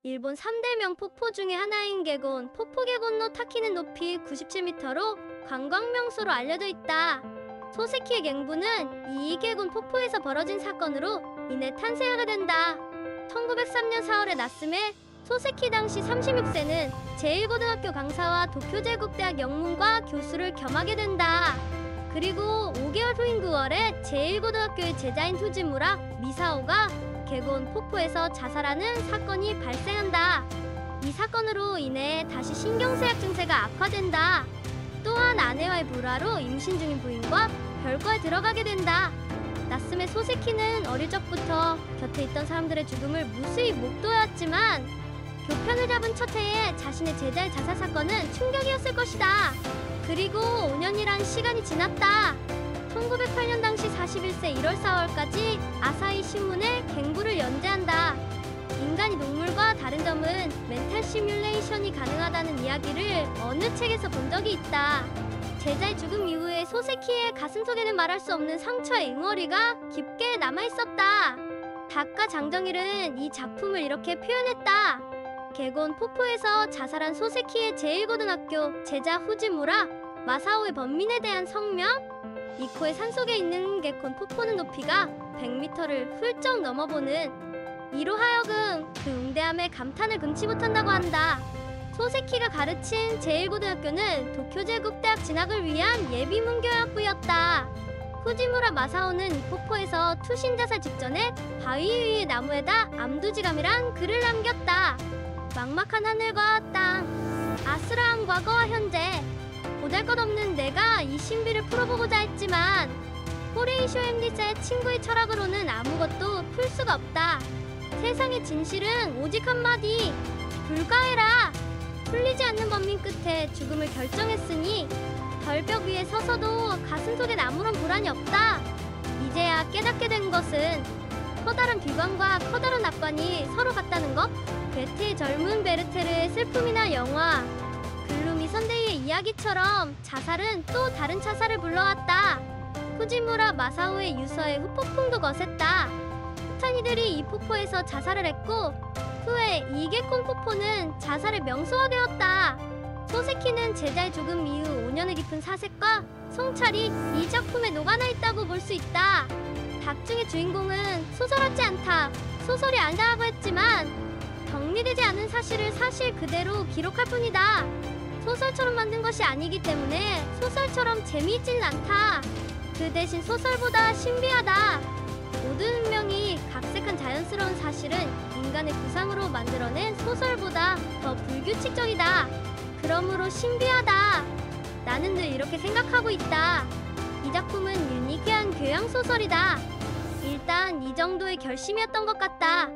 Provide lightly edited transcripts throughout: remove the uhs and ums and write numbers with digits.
일본 3대 명폭포 중에 하나인 개곤, 폭포개곤노 타키는 높이 97m로 관광 명소로 알려져 있다. 소세키의 갱부는 이 이개곤 폭포에서 벌어진 사건으로 인해 탄생하게 된다. 1903년 4월의 나스메 소세키 당시 36세는 제1고등학교 강사와 도쿄제국대학 영문과 교수를 겸하게 된다. 그리고 5개월 후인 9월에 제1고등학교의 제자인 후지무라 미사오가 개곤 폭포에서 자살하는 사건이 발생한다. 이 사건으로 인해 다시 신경쇠약 증세가 악화된다. 또한 아내와의 불화로 임신 중인 부인과 별거에 들어가게 된다. 나스메 소세키는 어릴 적부터 곁에 있던 사람들의 죽음을 무수히 목도해왔지만 교편을 잡은 첫 해에 자신의 제자의 자살 사건은 충격이었을 것이다. 그리고 5년이란 시간이 지났다. 1908년 당시 41세 1월 4월까지 아사히 신문에 갱부를 연재한다. 인간이 동물과 다른 점은 멘탈 시뮬레이션이 가능하다는 이야기를 어느 책에서 본 적이 있다. 제자의 죽음 이후에 소세키의 가슴속에는 말할 수 없는 상처의 응어리가 깊게 남아있었다. 작가 장정일은 이 작품을 이렇게 표현했다. 개곤 폭포에서 자살한 소세키의 제1고등학교 제자 후지무라 마사오의 범민에 대한 성명? 이코의 산속에 있는 개콘 폭포는 높이가 100m를 훌쩍 넘어보는 이로 하여금 그 웅대함에 감탄을 금치 못한다고 한다. 소세키가 가르친 제1고등학교는 도쿄제국대학 진학을 위한 예비문교학부였다. 후지무라 마사오는 이 폭포에서 투신 자살 직전에 바위 위의 나무에다 암두지감이란 글을 남겼다. 막막한 하늘과 땅, 아스라한 과거와 현재, 보잘것없는 내가 이 신비를 풀어보고자 했지만 호레이쇼 햄리스의 친구의 철학으로는 아무것도 풀 수가 없다. 세상의 진실은 오직 한마디, 불가해라. 풀리지 않는 번민 끝에 죽음을 결정했으니 절벽 위에 서서도 가슴속엔 아무런 불안이 없다. 이제야 깨닫게 된 것은 커다란 비관과 커다란 낙관이 서로 같다는 것. 괴테의 젊은 베르테르의 슬픔이나 영화, 글루미 선데이의 이야기처럼 자살은 또 다른 자살을 불러왔다. 후지무라 마사오의 유서에 후폭풍도 거셌다. 스타니들이 이 폭포에서 자살을 했고 후에 이개콘 폭포는 자살의 명소가 되었다. 소세키는 제자의 죽음 이후 5년의 깊은 사색과 성찰이 이 작품에 녹아나 있다고 볼 수 있다. 작중의 주인공은 소설 같지 않다, 소설이 아니다고 했지만 정리되지 않은 사실을 사실 그대로 기록할 뿐이다. 소설처럼 만든 것이 아니기 때문에 소설처럼 재미있지는 않다. 그 대신 소설보다 신비하다. 모든 운명이 각색한 자연스러운 사실은 인간의 구상으로 만들어낸 소설보다 더 불규칙적이다. 그러므로 신비하다. 나는 늘 이렇게 생각하고 있다. 이 작품은 유니크한 교양소설이다. 일단 이 정도의 결심이었던 것 같다.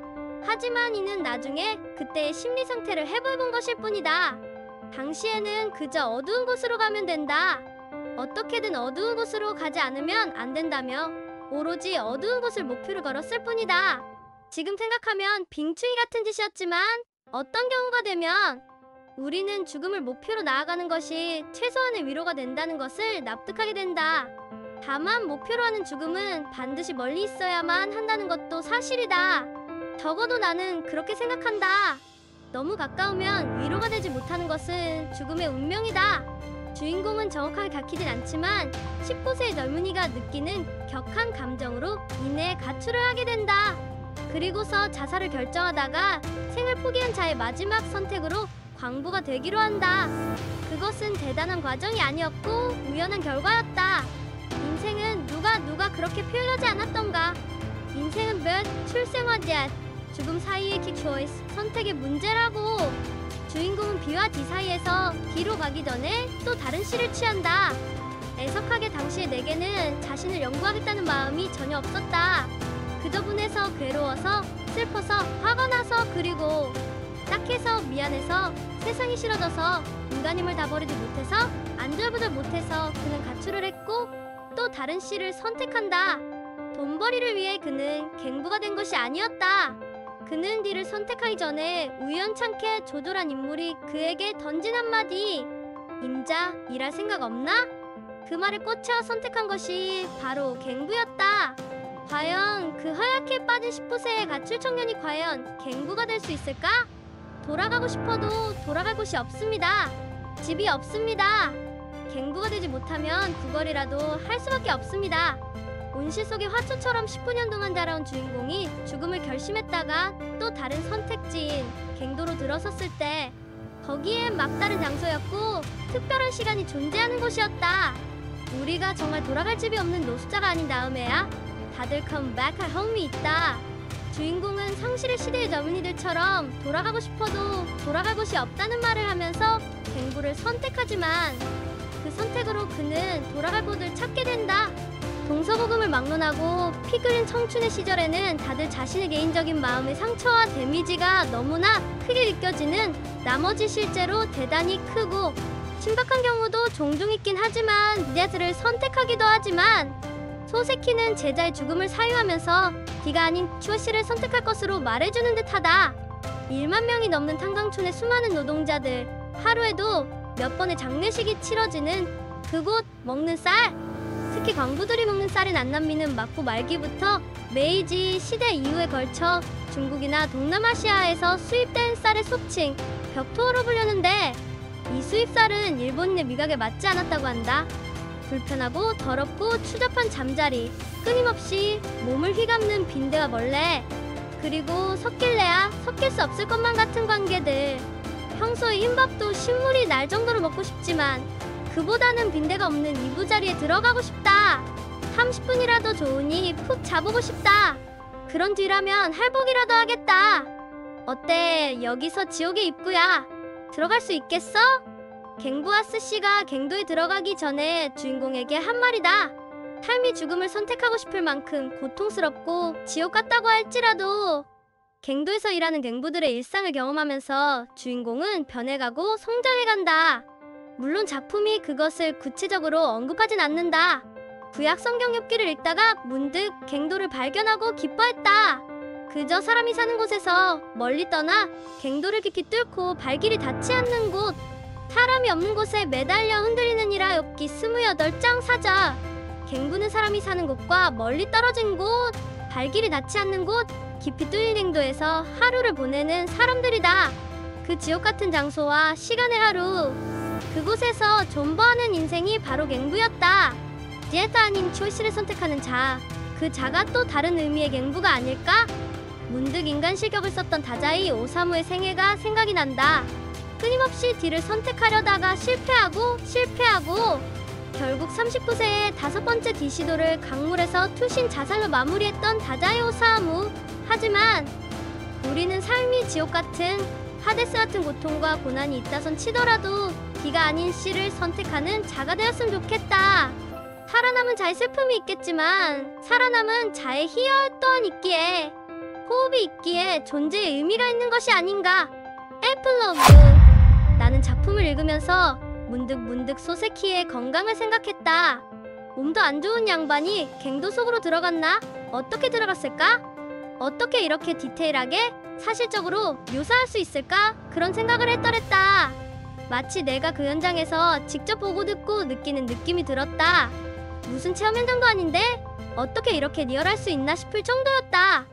하지만 이는 나중에 그때의 심리 상태를 해부해본 것일 뿐이다. 당시에는 그저 어두운 곳으로 가면 된다. 어떻게든 어두운 곳으로 가지 않으면 안 된다며 오로지 어두운 곳을 목표로 걸었을 뿐이다. 지금 생각하면 빙충이 같은 짓이었지만 어떤 경우가 되면 우리는 죽음을 목표로 나아가는 것이 최소한의 위로가 된다는 것을 납득하게 된다. 다만 목표로 하는 죽음은 반드시 멀리 있어야만 한다는 것도 사실이다. 적어도 나는 그렇게 생각한다. 너무 가까우면 위로가 되지 못하는 것은 죽음의 운명이다. 주인공은 정확하게 가르치진 않지만 19세의 젊은이가 느끼는 격한 감정으로 인해 가출을 하게 된다. 그리고서 자살을 결정하다가 생을 포기한 자의 마지막 선택으로 광부가 되기로 한다. 그것은 대단한 과정이 아니었고 우연한 결과였다. 인생은 누가 그렇게 표현하지 않았던가. 인생은 몇 출생화지앗 죽음 사이의 킥 초이스 선택의 문제라고. 주인공은 B와 D 사이에서 D로 가기 전에 또 다른 C를 취한다. 애석하게 당시의 내게는 자신을 연구하겠다는 마음이 전혀 없었다. 그저 분해서 괴로워서 슬퍼서 화가 나서 그리고 딱해서 미안해서 세상이 싫어져서 인간임을 다 버리지 못해서 안절부절 못해서 그는 가출을 했고 또 다른 C를 선택한다. 돈벌이를 위해 그는 갱부가 된 것이 아니었다. 그는 D를 선택하기 전에 우연찮게 조졸한 인물이 그에게 던진 한마디, 임자, 일할 생각 없나? 그 말에 꽂혀 선택한 것이 바로 갱부였다. 과연 그 하얗게 빠진 19세의 가출 청년이 과연 갱부가 될 수 있을까? 돌아가고 싶어도 돌아갈 곳이 없습니다. 집이 없습니다. 갱부가 되지 못하면 구걸이라도 할 수밖에 없습니다. 온실 속의 화초처럼 19년 동안 자라온 주인공이 죽음을 결심했다가 또 다른 선택지인 갱도로 들어섰을 때 거기엔 막다른 장소였고 특별한 시간이 존재하는 곳이었다. 우리가 정말 돌아갈 집이 없는 노숙자가 아닌 다음에야 다들 컴백할 홈이 있다. 주인공은 상실의 시대의 젊은이들처럼 돌아가고 싶어도 돌아갈 곳이 없다는 말을 하면서 갱부를 선택하지만 그 선택으로 그는 돌아갈 곳을 찾게 된다. 동서고금을 막론하고 피 끓인 청춘의 시절에는 다들 자신의 개인적인 마음의 상처와 데미지가 너무나 크게 느껴지는 나머지 실제로 대단히 크고 심각한 경우도 종종 있긴 하지만 니아즈를 선택하기도 하지만 소세키는 제자의 죽음을 사유하면서 D가 아닌 추오씨를 선택할 것으로 말해주는 듯하다. 1만 명이 넘는 탄광촌의 수많은 노동자들 하루에도 몇 번의 장례식이 치러지는 그곳 먹는 쌀 특히 광부들이 먹는 쌀인 안남미는 막부 말기부터 메이지 시대 이후에 걸쳐 중국이나 동남아시아에서 수입된 쌀의 속칭 벽토어로 불렸는데 이 수입쌀은 일본인의 미각에 맞지 않았다고 한다. 불편하고 더럽고 추잡한 잠자리, 끊임없이 몸을 휘감는 빈대와 벌레, 그리고 섞일래야 섞일 수 없을 것만 같은 관계들. 평소에 흰밥도 신물이 날 정도로 먹고 싶지만 그보다는 빈대가 없는 이부자리에 들어가고 싶다. 30분이라도 좋으니 푹 자보고 싶다. 그런 뒤라면 할복이라도 하겠다. 어때? 여기서 지옥의 입구야. 들어갈 수 있겠어? 갱부아스 씨가 갱도에 들어가기 전에 주인공에게 한 말이다. 삶이 죽음을 선택하고 싶을 만큼 고통스럽고 지옥 같다고 할지라도 갱도에서 일하는 갱부들의 일상을 경험하면서 주인공은 변해가고 성장해간다. 물론 작품이 그것을 구체적으로 언급하진 않는다. 구약 성경 엽기를 읽다가 문득 갱도를 발견하고 기뻐했다. 그저 사람이 사는 곳에서 멀리 떠나 갱도를 깊이 뚫고 발길이 닿지 않는 곳, 사람이 없는 곳에 매달려 흔들리는 이라 엽기 28장 사자. 갱부는 사람이 사는 곳과 멀리 떨어진 곳, 발길이 닿지 않는 곳, 깊이 뚫린 갱도에서 하루를 보내는 사람들이다. 그 지옥 같은 장소와 시간의 하루, 그곳에서 존버하는 인생이 바로 갱부였다. 디에타 아닌 초이스를 선택하는 자, 그 자가 또 다른 의미의 갱부가 아닐까? 문득 인간 실격을 썼던 다자이 오사무의 생애가 생각이 난다. 끊임없이 D를 선택하려다가 실패하고 결국 39세의 5번째 D 시도를 강물에서 투신 자살로 마무리했던 다자이 오사무. 하지만 우리는 삶이 지옥 같은 하데스 같은 고통과 고난이 있다선 치더라도 D가 아닌 C를 선택하는 자가 되었으면 좋겠다. 살아남은 자의 슬픔이 있겠지만 살아남은 자의 희열 또한 있기에, 호흡이 있기에 존재의 의미가 있는 것이 아닌가. 에플로그. 나는 작품을 읽으면서 문득 소세키의 건강을 생각했다. 몸도 안 좋은 양반이 갱도 속으로 들어갔나? 어떻게 들어갔을까? 어떻게 이렇게 디테일하게 사실적으로 묘사할 수 있을까? 그런 생각을 했더랬다. 마치 내가 그 현장에서 직접 보고 듣고 느끼는 느낌이 들었다. 무슨 체험 현장도 아닌데 어떻게 이렇게 리얼할 수 있나 싶을 정도였다.